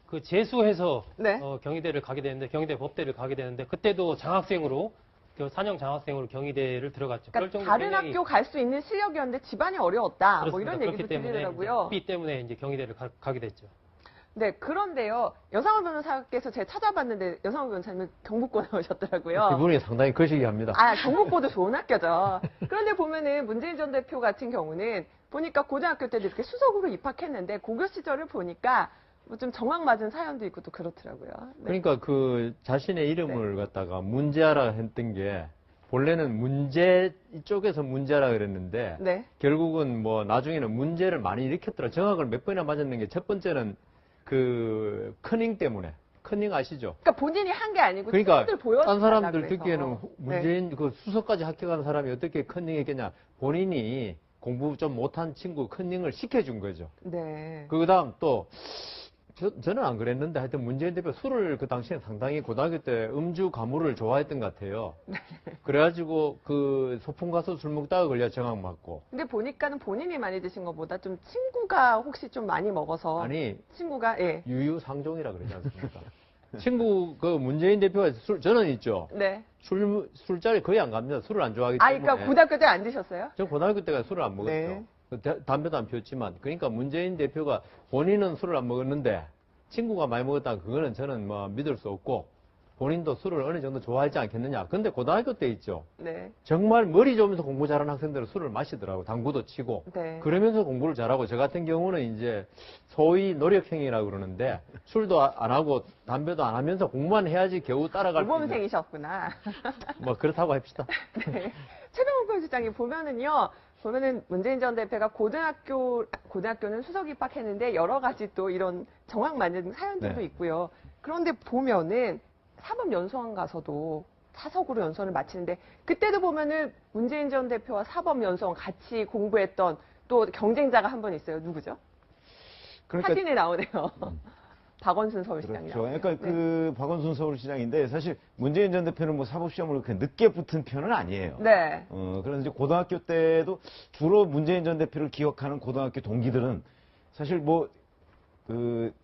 그 재수해서 네. 경희대를 가게 되는데 경희대 법대를 가게 되는데 그때도 장학생으로 4년 장학생으로 경희대를 들어갔죠. 그러니까 다른 학교 갈 수 있는 실력이었는데 집안이 어려웠다. 뭐 이런 얘기도 들리더라고요. 학비 때문에 이제 경희대를 가게 됐죠. 네, 그런데요. 여상호 변호사께서 제가 찾아봤는데 여상호 변호사님은 경북고 나오셨더라고요. 그분이 상당히 거시기합니다. 아, 경북고도 좋은 학교죠. 그런데 보면은 문재인 전 대표 같은 경우는 보니까 고등학교 때도 이렇게 수석으로 입학했는데 고교 시절을 보니까 뭐 좀 정황 맞은 사연도 있고 또 그렇더라고요. 네. 그러니까 그 자신의 이름을 갖다가 문제아라 했던 게 본래는 문제 이쪽에서 문제라 그랬는데 네. 결국은 뭐 나중에는 문제를 많이 일으켰더라. 정학을 몇 번이나 맞았는 게 첫 번째는 그 커닝 때문에. 커닝 아시죠? 그러니까 본인이 한 게 아니고 그러니까 친구들 보여달라고 딴 사람들 해서. 듣기에는 문재인 그 수석까지 합격한 사람이 어떻게 커닝했겠냐. 본인이 공부 좀 못한 친구 커닝을 시켜준 거죠. 네. 그 다음 또 저는 안 그랬는데 하여튼 문재인 대표 술을 그 당시에 상당히 고등학교 때 음주 가무를 좋아했던 것 같아요. 그래가지고 그 소풍 가서 술 먹다가 걸려 정학 맞고. 근데 보니까는 본인이 많이 드신 것보다 좀 친구가 혹시 좀 많이 먹어서 아니 친구가 예. 유유상종이라 그러지 않습니까? 친구 그 문재인 대표가 저는 있죠. 네. 술자리 거의 안 갑니다. 술을 안 좋아하기 아, 때문에. 그러니까 고등학교 때 안 드셨어요? 저 고등학교 때가 술을 안 먹었죠. 네. 담배도 안 피웠지만 그러니까 문재인 대표가 본인은 술을 안 먹었는데 친구가 많이 먹었다 그거는 저는 뭐 믿을 수 없고 본인도 술을 어느 정도 좋아하지 않겠느냐. 근데 고등학교 때 있죠. 네. 정말 머리 좋으면서 공부 잘하는 학생들은 술을 마시더라고. 당구도 치고. 네. 그러면서 공부를 잘하고 저 같은 경우는 이제 소위 노력행위라고 그러는데 술도 안 하고 담배도 안 하면서 공부만 해야지 겨우 따라갈 수 있는. 모범생이셨구나. 뭐 그렇다고 합시다. 네. 최병욱 편집장님 보면은 문재인 전 대표가 고등학교는 수석 입학했는데 여러 가지 또 이런 정황 맞는 사연들도 네. 있고요. 그런데 보면은 사법연수원 가서도 사석으로 연수원을 마치는데 그때도 보면은 문재인 전 대표와 사법연수원 같이 공부했던 또 경쟁자가 한 분 있어요. 누구죠? 그러니까 사진에 나오네요. 박원순 서울시장이 그렇죠. 나오네요. 그러니까 네. 그 박원순 서울시장인데 사실 문재인 전 대표는 뭐 사법시험을 그렇게 늦게 붙은 편은 아니에요. 네. 그래서 이제 고등학교 때도 주로 문재인 전 대표를 기억하는 고등학교 동기들은 사실 뭐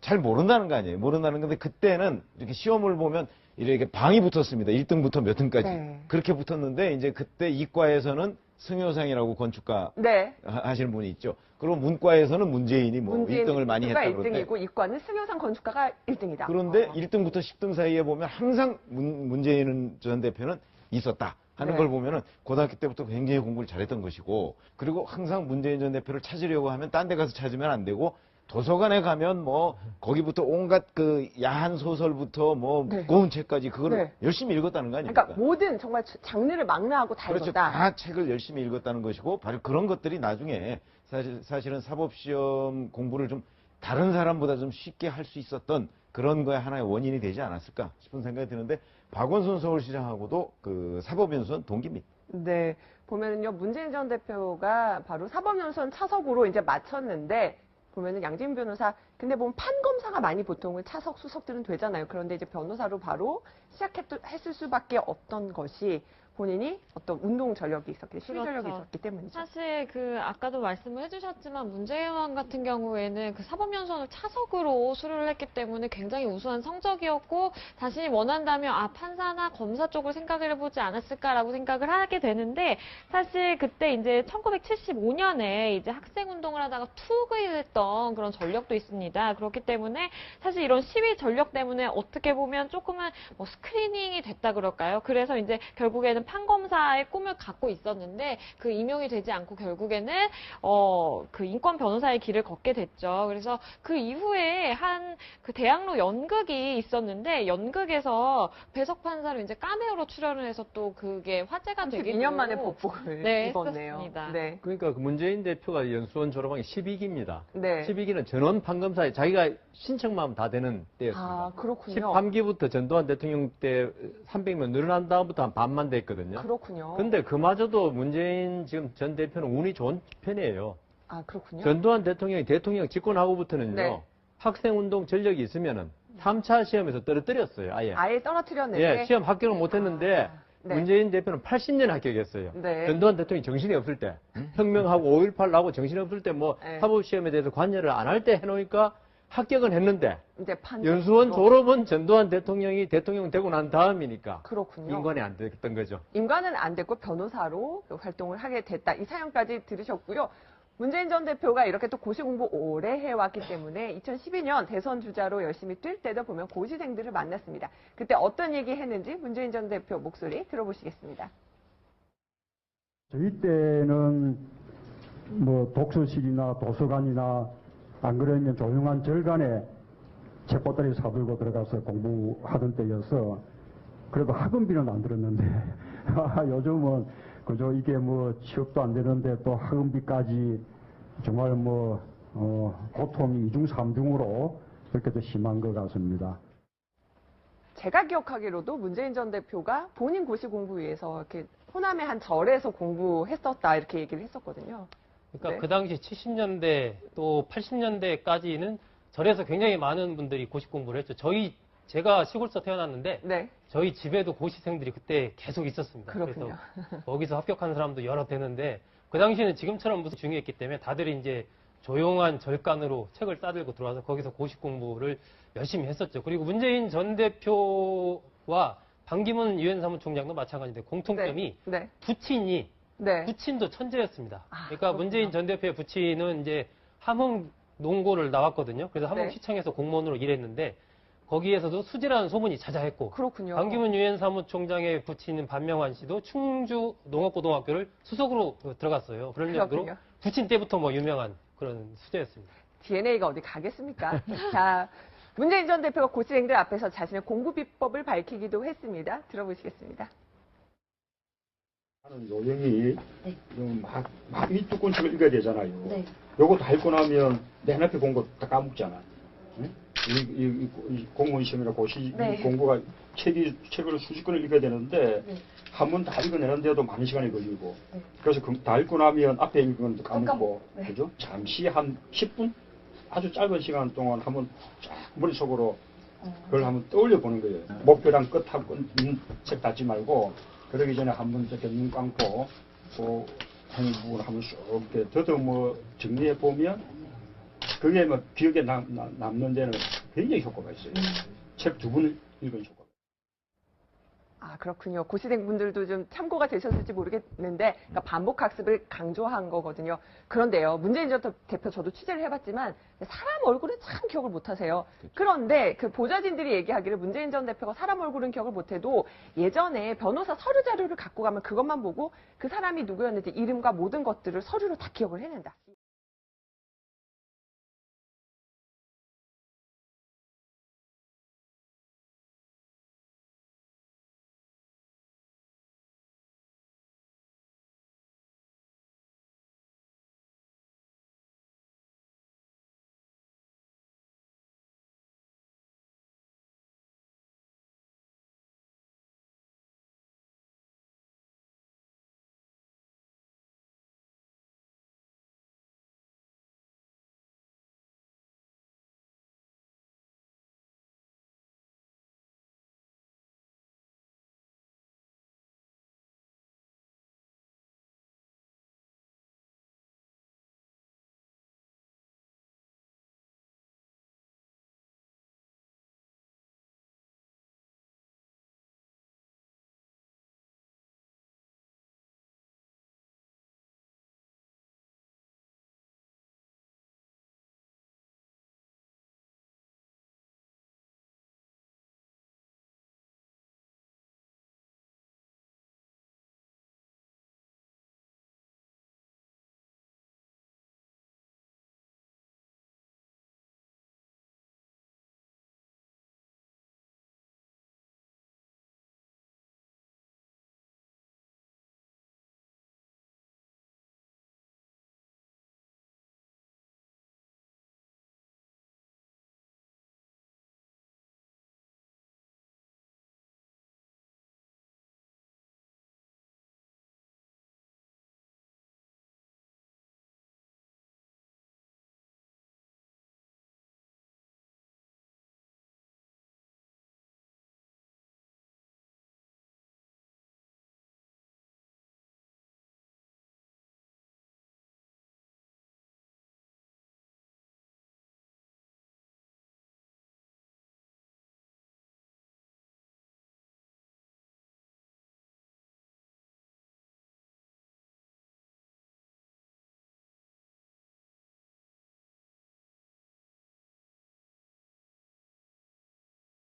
잘 모른다는 거 아니에요. 모른다는 건데 그때는 이렇게 시험을 보면 이렇게 방이 붙었습니다. 1등부터 몇 등까지. 네. 그렇게 붙었는데 이제 그때 이과에서는 승효상이라고 건축가 네. 하시는 분이 있죠. 그리고 문과에서는 문재인이 뭐 1등을 많이 했다 건축가가 그러는데 1등이고 이과는 승효상 건축가가 1등이다. 그런데 1등부터 10등 사이에 보면 항상 문재인 전 대표는 있었다 하는 네. 걸 보면은 고등학교 때부터 굉장히 공부를 잘했던 것이고 그리고 항상 문재인 전 대표를 찾으려고 하면 딴 데 가서 찾으면 안 되고 도서관에 가면 뭐 거기부터 온갖 그 야한 소설부터 뭐 네. 무거운 책까지 그거를 네. 열심히 읽었다는 거 아닙니까? 그러니까 모든 정말 장르를 망라하고 다 그렇죠. 읽었다. 다 책을 열심히 읽었다는 것이고 바로 그런 것들이 나중에 사실은 사법시험 공부를 좀 다른 사람보다 좀 쉽게 할 수 있었던 그런 거에 하나의 원인이 되지 않았을까 싶은 생각이 드는데 박원순 서울시장하고도 그 사법연수원 동기입니다. 네. 보면은요, 문재인 전 대표가 바로 사법연수원 차석으로 이제 마쳤는데, 보면은 양진 변호사, 근데 보면 판검사가 많이 보통은 차석, 수석들은 되잖아요. 그런데 이제 변호사로 바로 시작했을 수밖에 없던 것이 본인이 어떤 운동 전력이 있었기, 시위 전력이 그렇죠. 있었기 때문이죠. 사실 아까도 말씀을 해주셨지만 문재인 의원 같은 경우에는 그 사법연수원을 차석으로 수료를 했기 때문에 굉장히 우수한 성적이었고 자신이 원한다면 판사나 검사 쪽을 생각을 해보지 않았을까라고 생각을 하게 되는데 사실 그때 이제 1975년에 이제 학생 운동을 하다가 투옥을 했던 그런 전력도 있습니다. 그렇기 때문에 사실 이런 시위 전력 때문에 어떻게 보면 조금은 뭐 스크리닝이 됐다 그럴까요? 그래서 이제 결국에는 판검사의 꿈을 갖고 있었는데 그 임용이 되지 않고 결국에는 그 인권 변호사의 길을 걷게 됐죠. 그래서 그 이후에 한 그 대학로 연극이 있었는데 연극에서 배석 판사로 이제 카메오로 출연을 해서 또 그게 화제가 되기도 2년 만에 복복을 네, 입었네요. 했었습니다. 네. 그러니까 그 문재인 대표가 연수원 졸업한 게 12기입니다. 네. 12기는 전원 판검사에 자기가 신청만 하면 다 되는 때였습니다. 아, 그렇군요. 13기부터 전두환 대통령 때 300명 늘어난 다음부터 한 반만 됐거든요. 그렇군요. 근데 그마저도 문재인 지금 전 대표는 운이 좋은 편이에요. 아, 그렇군요. 전두환 대통령이 대통령 집권하고부터는요. 네. 학생운동 전력이 있으면은 3차 시험에서 떨어뜨렸어요. 아예. 아예 떨어뜨렸는데. 예, 시험 합격을 못했는데 네. 문재인 대표는 80년 합격했어요. 네. 전두환 대통령이 정신이 없을 때, 혁명하고 5.18 나고 정신이 없을 때 뭐 네. 사법시험에 대해서 관여를 안 할 때 해놓으니까 합격은 했는데 이제 연수원 졸업은 전두환 대통령이 대통령 되고 난 다음이니까 그렇군요. 인권이 안 됐던 거죠. 인간은 안 됐고 변호사로 활동을 하게 됐다. 이 사연까지 들으셨고요. 문재인 전 대표가 이렇게 또 고시 공부 오래 해왔기 때문에 2012년 대선 주자로 열심히 뛸 때도 보면 고시생들을 만났습니다. 그때 어떤 얘기 했는지 문재인 전 대표 목소리 들어보시겠습니다. 저희 때는 뭐 독서실이나 도서관이나 안 그러면 조용한 절간에 책보따리 사들고 들어가서 공부하던 때여서 그래도 학원비는 안 들었는데 요즘은 그저 이게 뭐 취업도 안 되는데 또 학원비까지 정말 뭐 고통이 이중 삼중으로 그렇게 더 심한 것 같습니다. 제가 기억하기로도 문재인 전 대표가 본인 고시 공부 위해서 이렇게 호남의 한 절에서 공부했었다 이렇게 얘기를 했었거든요. 그러니까 네. 그 당시 70년대 또 80년대까지는 절에서 굉장히 많은 분들이 고시 공부를 했죠. 제가 시골서 태어났는데 네, 저희 집에도 고시생들이 그때 계속 있었습니다. 그렇군요. 그래서 거기서 합격한 사람도 여러 되는데 그 당시에는 지금처럼 무슨 중요했기 때문에 다들 이제 조용한 절간으로 책을 싸들고 들어와서 거기서 고시 공부를 열심히 했었죠. 그리고 문재인 전 대표와 반기문 유엔 사무총장도 마찬가지인데 공통점이 네, 부친이 네. 부친도 천재였습니다. 아, 그러니까 그렇군요. 문재인 전 대표의 부친은 이제 함흥 농고를 나왔거든요. 그래서 네. 함흥시청에서 공무원으로 일했는데 거기에서도 수지라는 소문이 자자했고 그렇군요. 반기문 유엔 사무총장의 부친인 반명환 씨도 충주 농업고등학교를 수석으로 들어갔어요. 그런 정도로 그렇군요. 부친 때부터 뭐 유명한 그런 수재였습니다. DNA가 어디 가겠습니까? 자, 문재인 전 대표가 고시생들 앞에서 자신의 공부 비법을 밝히기도 했습니다. 들어보시겠습니다. 하는 요령이 막 이 두 권씩을 읽어야 되잖아요. 네. 요거 다 읽고 나면 맨 앞에 본 거 다 까먹잖아. 응? 이 공무원 시험이나 고시 네. 이 공부가 책을 수십 권을 읽어야 되는데 네. 한 번 다 읽어내는데도 많은 시간이 걸리고 네. 그래서 다 읽고 나면 앞에 읽은 것도 까먹고 네. 그죠? 잠시 한 10분 아주 짧은 시간 동안 한번 쫙 머릿속으로 그걸 한번 떠올려 보는 거예요. 목표랑 끝하고 책 닫지 말고 그러기 전에 한번 이렇게 눈 감고 그 하는 부분을 한번 쭉 이렇게 더듬어 정리해 보면 그게 뭐 기억에 남는 데는 굉장히 효과가 있어요. 책 두 번 읽은 효과. 아, 그렇군요. 고시생 분들도 좀 참고가 되셨을지 모르겠는데, 그러니까 반복 학습을 강조한 거거든요. 그런데요, 문재인 전 대표 저도 취재를 해봤지만, 사람 얼굴은 참 기억을 못 하세요. 그런데 그 보좌진들이 얘기하기를 문재인 전 대표가 사람 얼굴은 기억을 못 해도 예전에 변호사 서류 자료를 갖고 가면 그것만 보고 그 사람이 누구였는지 이름과 모든 것들을 서류로 다 기억을 해낸다.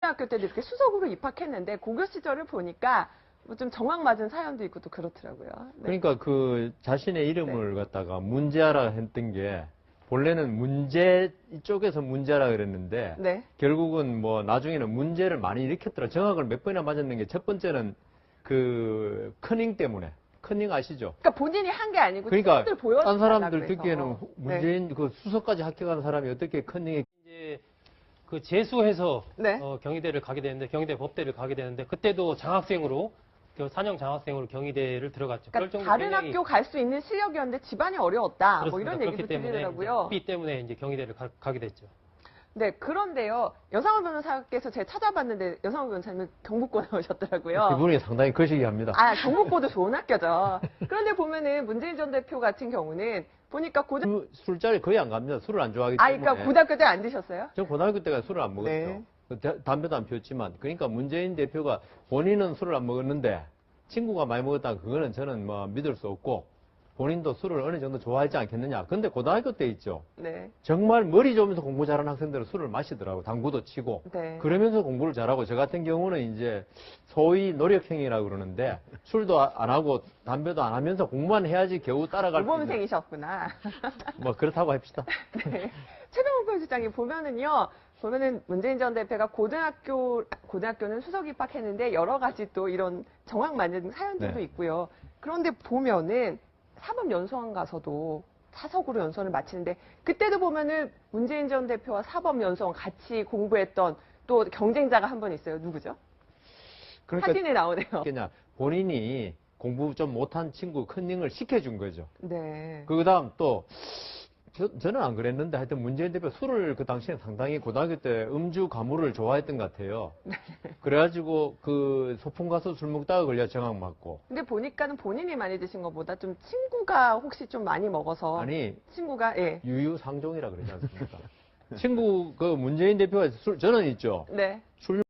학교 때도 이렇게 수석으로 입학했는데 고교 시절을 보니까 뭐 좀 정황 맞은 사연도 있고 또 그렇더라고요. 네. 그러니까 그 자신의 이름을 갖다가 문제아라 했던 게 본래는 문제 쪽에서 문제라 그랬는데 네. 결국은 뭐 나중에는 문제를 많이 일으켰더라. 정학을 몇 번이나 맞았는 게 첫 번째는 그 커닝 때문에. 커닝 아시죠? 그러니까 본인이 한 게 아니고 그러니까 친구들 보여달라고 딴 사람들 해서. 듣기에는 네. 문재인 그 수석까지 합격한 사람이 어떻게 커닝에 이제 그 재수해서 네. 경희대를 가게 되는데 경희대 법대를 가게 되는데 그때도 장학생으로 4년 장학생으로 경희대를 들어갔죠. 그럴 그러니까 정도로 다른 굉장히 학교 갈 수 있는 실력이었는데 집안이 어려웠다. 뭐 그렇습니다. 이런 그렇기 얘기도 때문에 들리더라고요. 학비 때문에 이제 경희대를 가게 됐죠. 네, 그런데요. 여상호 변호사께서 제가 찾아봤는데 여상호 변호사님은 경북고 나오셨더라고요. 기분이 상당히 거시기합니다. 아, 경북고도 좋은 학교죠. 그런데 보면은 문재인 전 대표 같은 경우는 보니까 그 술자리 거의 안 갑니다. 술을 안 좋아하기 아, 때문에. 그러니까 고등학교 때 안 드셨어요? 전 고등학교 때가 술을 안 먹었죠. 네. 담배도 안 피웠지만, 그러니까 문재인 대표가 본인은 술을 안 먹었는데 친구가 많이 먹었다, 그거는 저는 뭐 믿을 수 없고, 본인도 술을 어느 정도 좋아하지 않겠느냐. 근데 고등학교 때 있죠. 네. 정말 머리 좋으면서 공부 잘하는 학생들은 술을 마시더라고. 당구도 치고. 네. 그러면서 공부를 잘하고, 저 같은 경우는 이제 소위 노력행위라고 그러는데, 술도 안 하고 담배도 안 하면서 공부만 해야지 겨우 따라갈 수 있는. 모범생이셨구나. 뭐 그렇다고 합시다. 네. 최병욱 편집장님 보면은 문재인 전 대표가 고등학교는 수석 입학했는데 여러 가지 또 이런 정황 맞는 사연들도 네. 있고요. 그런데 보면은 사법연수원 가서도 차석으로 연수원을 마치는데 그때도 보면은 문재인 전 대표와 사법연수원 같이 공부했던 또 경쟁자가 한 번 있어요. 누구죠? 그러니까 사진에 나오네요. 그냥 본인이 공부 좀 못한 친구 컨닝을 시켜준 거죠. 네. 그 다음 또, 저는 안 그랬는데 하여튼 문재인 대표 술을 그 당시에 상당히 고등학교 때 음주 가무를 좋아했던 것 같아요. 그래가지고 그 소풍 가서 술 먹다가 걸려 정학 맞고. 근데 보니까는 본인이 많이 드신 것보다 좀 친구가 혹시 좀 많이 먹어서 아니, 친구가 예. 유유상종이라 그러지 않습니까? 친구, 그 문재인 대표가 저는 있죠. 네. 술